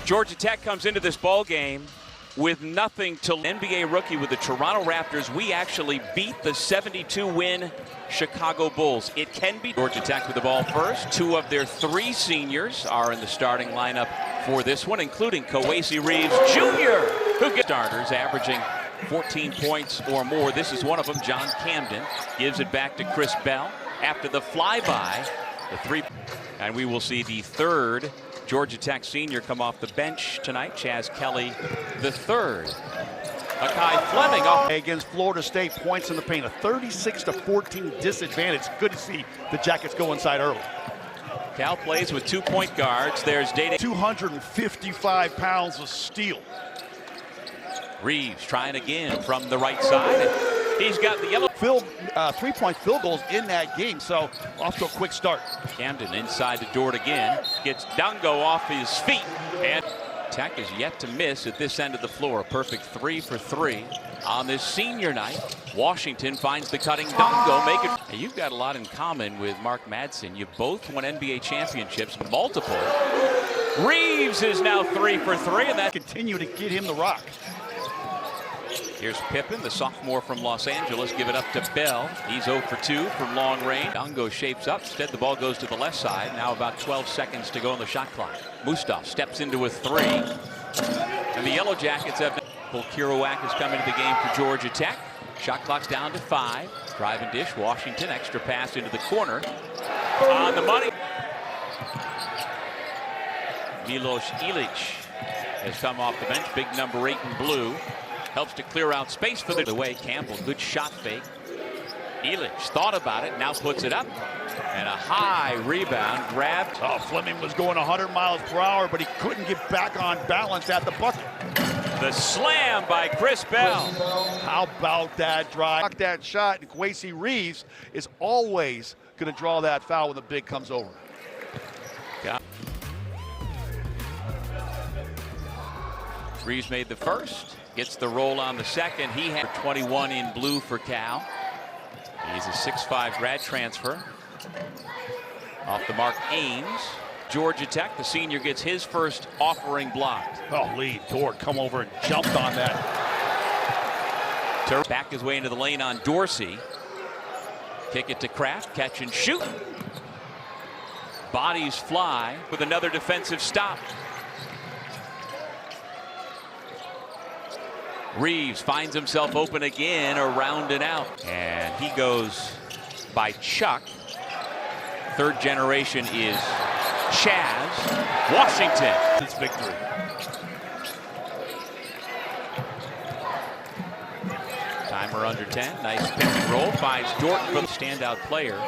Georgia Tech comes into this ball game with nothing to NBA rookie with the Toronto Raptors. We actually beat the 72-win Chicago Bulls. It can be Georgia Tech with the ball first. Two of their three seniors are in the starting lineup for this one, including Kowacie Reeves Jr., who gets starters, averaging 14 points or more. This is one of them. John Camden gives it back to Chris Bell after the flyby. The three, and we will see the third Georgia Tech senior come off the bench tonight, Chaz Kelly the third. Akai Fleming off against Florida State, points in the paint, a 36-14 disadvantage. Good to see the Jackets go inside early. Cal plays with 2 point guards. There's Dayton. 255 pounds of steel. Reeves trying again from the right side. He's got the yellow. Three-point field goals in that game, so off to a quick start. Camden inside to Dort again. Gets Dungo off his feet. And Tech is yet to miss at this end of the floor. A perfect 3 for 3 on this senior night. Washington finds the cutting Dungo. Make it. Hey, you've got a lot in common with Mark Madsen. You both won NBA championships, multiple. Reeves is now 3 for 3, and that continue to get him the rock. Here's Pippen, the sophomore from Los Angeles. Give it up to Bell. He's 0 for 2 from long range. Dungo shapes up. Instead, the ball goes to the left side. Now about 12 seconds to go on the shot clock. Mustaf steps into a 3. And the Yellow Jackets have... Kirouac has come into the game for Georgia Tech. Shot clock's down to 5. Drive and dish. Washington, extra pass into the corner. On the money. Milos Ilic has come off the bench. Big number 8 in blue. Helps to clear out space for the way. Campbell, good shot fake. Ilic thought about it, now puts it up. And a high rebound grabbed. Oh, Fleming was going 100 miles per hour, but he couldn't get back on balance at the bucket. The slam by Chris Bell. How about that drive? Block that shot, and Kowacie Reeves is always going to draw that foul when the big comes over. Yeah. Reeves made the first. Gets the roll on the second. He had 21 in blue for Cal. He's a 6'5" grad transfer. Off the mark, Ames. Georgia Tech, the senior, gets his first offering blocked. Oh, Lee Dort come over and jumped on that. Back his way into the lane on Dorsey. Kick it to Kraft, catch and shoot. Bodies fly with another defensive stop. Reeves finds himself open again, around and out. And he goes by Chuck. Third generation is Chaz. Washington. It's victory. Timer under 10. Nice pick and roll. Finds Dort for the standout player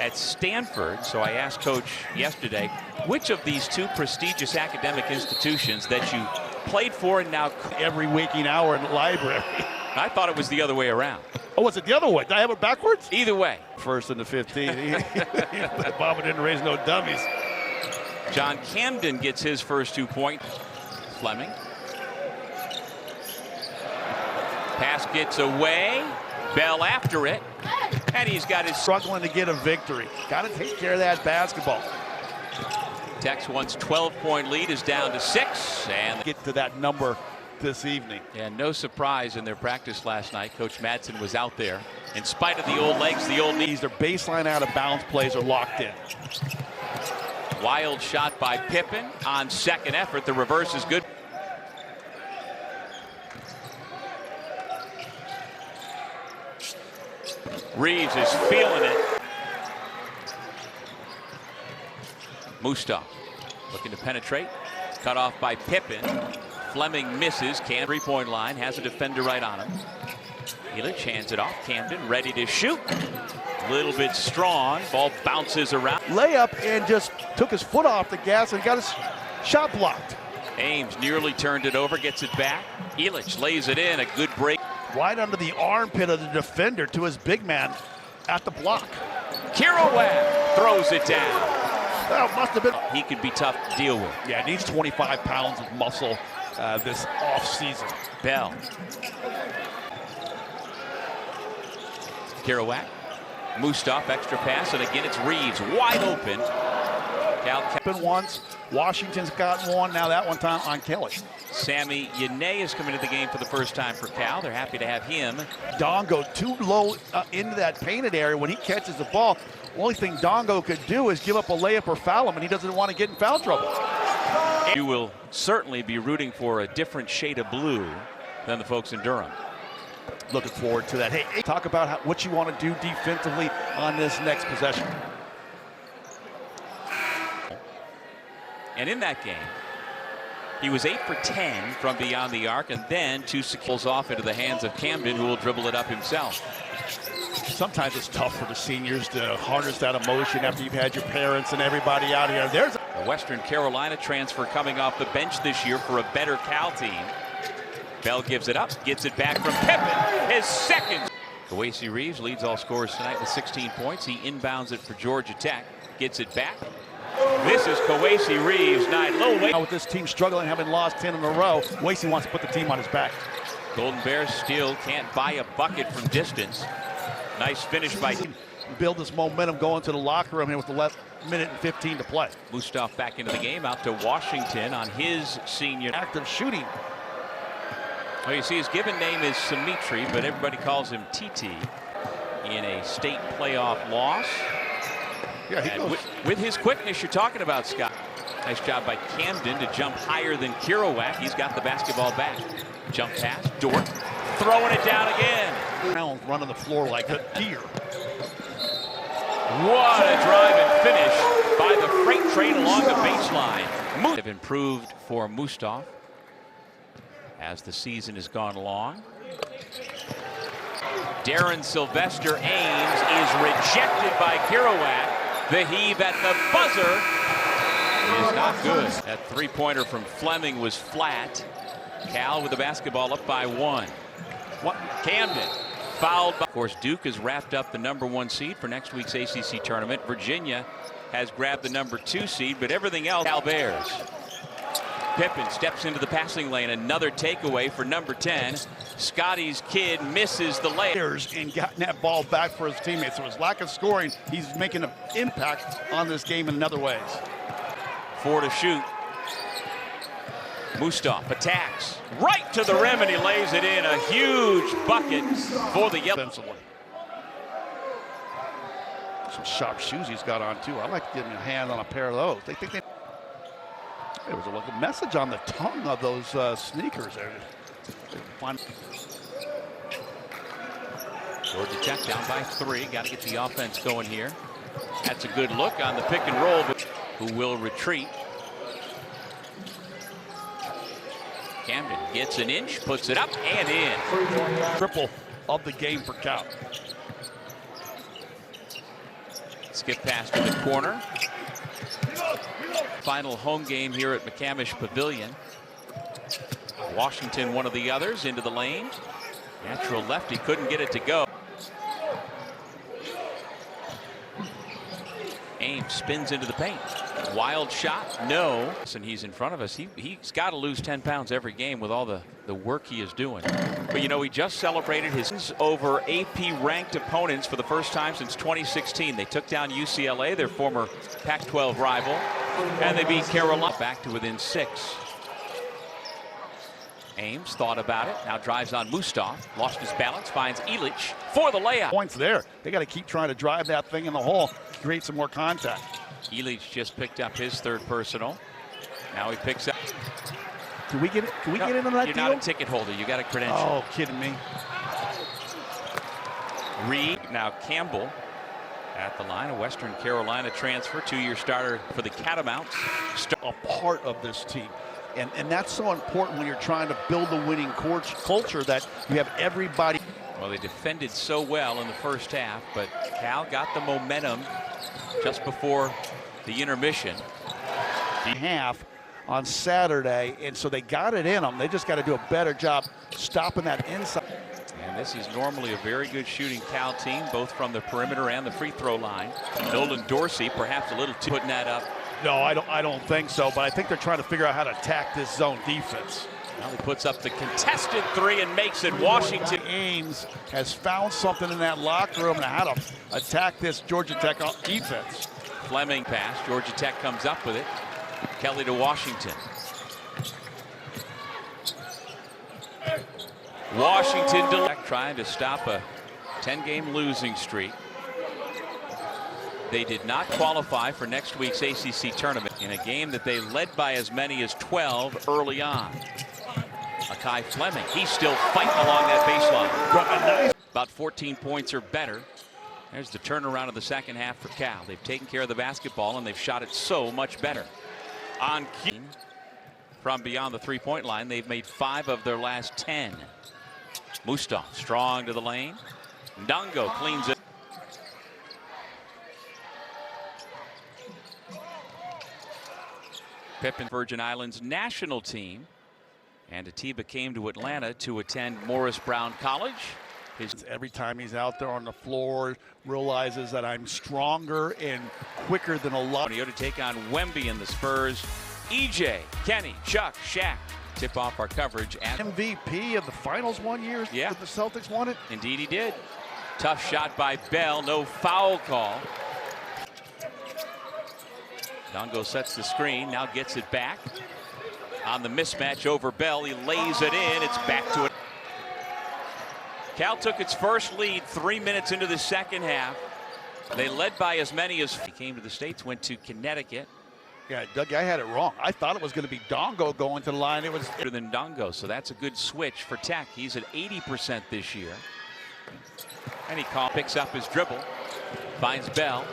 at Stanford. So I asked Coach yesterday, which of these two prestigious academic institutions that you played for and now every waking hour in the library? I thought it was the other way around. Oh, was it the other way? Did I have it backwards? Either way. First and the 15. Bobby didn't raise no dummies. John Camden gets his first 2 points. Fleming. Pass gets away. Bell after it. And he's got his... Struggling to get a victory. Got to take care of that basketball. Tech's once 12-point lead is down to 6. And get to that number this evening. And no surprise in their practice last night. Coach Madsen was out there. In spite of the old legs, the old knees. Their baseline out of bounds plays are locked in. Wild shot by Pippen on second effort. The reverse is good. Reeves is feeling it. Mustaf looking to penetrate. Cut off by Pippen. Fleming misses. Cam 3-point line. Has a defender right on him. Ilic hands it off. Camden ready to shoot. A little bit strong. Ball bounces around. Layup and just took his foot off the gas and got his shot blocked. Ames nearly turned it over. Gets it back. Ilic lays it in. A good break. Right under the armpit of the defender to his big man at the block. Kirouac throws it down. That must have been. He could be tough to deal with. Yeah, needs 25 pounds of muscle this offseason. Bell. Kirouac. Mustaf, extra pass, and again it's Reeves wide open. Cal Been once. Washington's got one. Now that one time on Kelly. Sammy Yane is coming into the game for the first time for Cal. They're happy to have him. Dongo too low into that painted area when he catches the ball. Only thing Dongo could do is give up a layup or foul him, and he doesn't want to get in foul trouble. You will certainly be rooting for a different shade of blue than the folks in Durham. Looking forward to that. Hey, talk about what you want to do defensively on this next possession. And in that game, he was 8 for 10 from beyond the arc, and then 2 pulls off into the hands of Camden, who will dribble it up himself. Sometimes it's tough for the seniors to harness that emotion after you've had your parents and everybody out here. There's a Western Carolina transfer coming off the bench this year for a better Cal team. Bell gives it up, gets it back from Pippen, his second. Kawasi Reeves leads all scorers tonight with 16 points. He inbounds it for Georgia Tech, gets it back. This is Kawasi Reeves' night. With this team struggling, having lost 10 in a row, Wasey wants to put the team on his back. Golden Bears still can't buy a bucket from distance. Nice finish by build this momentum going to the locker room here with the left minute and 15 to play. Mustaf back into the game, out to Washington on his senior. Active shooting. Well, you see his given name is Simitri, but everybody calls him TT in a state playoff loss. Yeah, he goes. With his quickness you're talking about, Scott. Nice job by Camden to jump higher than Kerouac. He's got the basketball back. Jump pass, Dort throwing it down again. Now running the floor like a deer. What a drive and finish by the freight train along the baseline. Have improved for Mustaf as the season has gone along. Darren Sylvester Ames is rejected by Kerouac. The heave at the buzzer is not good. That three-pointer from Fleming was flat. Cal with the basketball up by 1. Camden fouled by. Of course, Duke has wrapped up the #1 seed for next week's ACC tournament. Virginia has grabbed the #2 seed, but everything else, Cal Bears. Pippen steps into the passing lane. Another takeaway for #10. Scotty's kid misses the layup. And gotten that ball back for his teammates. So his lack of scoring, he's making an impact on this game in other ways. 4 to shoot. Mustaf attacks right to the rim, and he lays it in. A huge bucket for the Yellow. Some sharp shoes he's got on too. I like to give him a hand on a pair of those. They think there was a message on the tongue of those sneakers there. Fun. Georgia Tech down by 3. Got to get the offense going here. That's a good look on the pick and roll, but who will retreat. Camden gets an inch, puts it up and in. Triple of the game for Cal. Skip pass to the corner. Final home game here at McCamish Pavilion. Washington, one of the others, into the lane. Natural lefty, couldn't get it to go. Ames spins into the paint. Wild shot, no. And he's in front of us. He's got to lose 10 pounds every game with all the work he is doing. But you know, he just celebrated his over AP ranked opponents for the first time since 2016. They took down UCLA, their former Pac-12 rival, and they beat Carolina back to within 6. Ames thought about it, now drives on Mustaf, lost his balance, finds Elich for the layup. Points there. They got to keep trying to drive that thing in the hole, create some more contact. Elich just picked up his 3rd personal. Now he picks up. Can we get it? Can we get into that You're deal? not a ticket holder. You got a credential. Oh, kidding me. Reed, now Campbell at the line. A Western Carolina transfer, 2-year starter for the Catamounts. A part of this team. And that's so important when you're trying to build a winning culture, that you have everybody. Well, they defended so well in the first half, but Cal got the momentum just before the intermission. Half on Saturday, and so they got it in them. They just got to do a better job stopping that inside. And this is normally a very good shooting Cal team, both from the perimeter and the free throw line. Nolan Dorsey, perhaps a little too putting that up. No, I don't think so, but I think they're trying to figure out how to attack this zone defense. Now he puts up the contested 3 and makes it. Washington. Ames has found something in that locker room and how to attack this Georgia Tech defense. Fleming pass. Georgia Tech comes up with it. Kelly to Washington. Washington trying to stop a 10-game losing streak. They did not qualify for next week's ACC tournament in a game that they led by as many as 12 early on. Akai Fleming, he's still fighting along that baseline. About 14 points or better. There's the turnaround of the second half for Cal. They've taken care of the basketball and they've shot it so much better. On key from beyond the three-point line, they've made 5 of their last 10. Mustaf strong to the lane. Ndongo cleans it. Pippen, Virgin Islands national team. And Atiba came to Atlanta to attend Morris Brown College. Every time he's out there on the floor, realizes that I'm stronger and quicker than a lot. To take on Wemby and the Spurs. EJ, Kenny, Chuck, Shaq tip off our coverage. At MVP of the finals one year. Yeah. The Celtics won it. Indeed he did. Tough shot by Bell. No foul call. Ndongo sets the screen. Now gets it back. On the mismatch over Bell. He lays it in. It's back to it. Cal took its first lead 3 minutes into the second half. They led by as many as he came to the States, went to Connecticut. Yeah, Doug, I had it wrong. I thought it was going to be Ndongo going to the line. It was better than Ndongo, so that's a good switch for Tech. He's at 80% this year. And he picks up his dribble, finds Bell.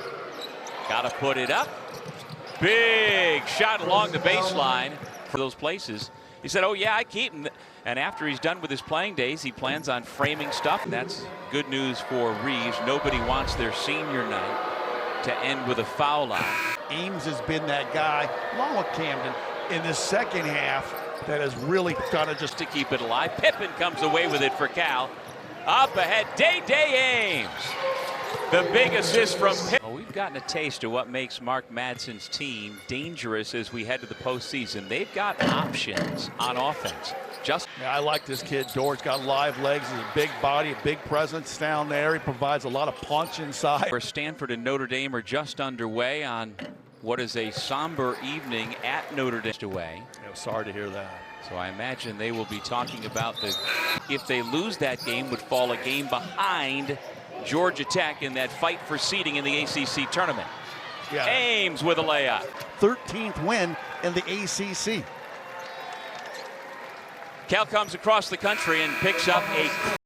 Got to put it up. Big shot along the baseline for those places. He said, oh yeah, I keep him. And after he's done with his playing days, he plans on framing stuff. And that's good news for Reeves. Nobody wants their senior night to end with a foul line. Ames has been that guy, along with Camden, in the second half that has really got to just to keep it alive. Pippen comes away with it for Cal. Up ahead, Day Ames. The big assist from Pippen. Well, we've gotten a taste of what makes Mark Madsen's team dangerous as we head to the postseason. They've got options on offense. I like this kid. Dort's got live legs. He's a big body, a big presence down there. He provides a lot of punch inside. Where Stanford and Notre Dame are just underway on what is a somber evening at Notre Dame away. Sorry to hear that. So I imagine they will be talking about if they lose that game, would fall a game behind Georgia Tech in that fight for seeding in the ACC tournament. Yeah. Ames with a layup. 13th win in the ACC. Cal comes across the country and picks up a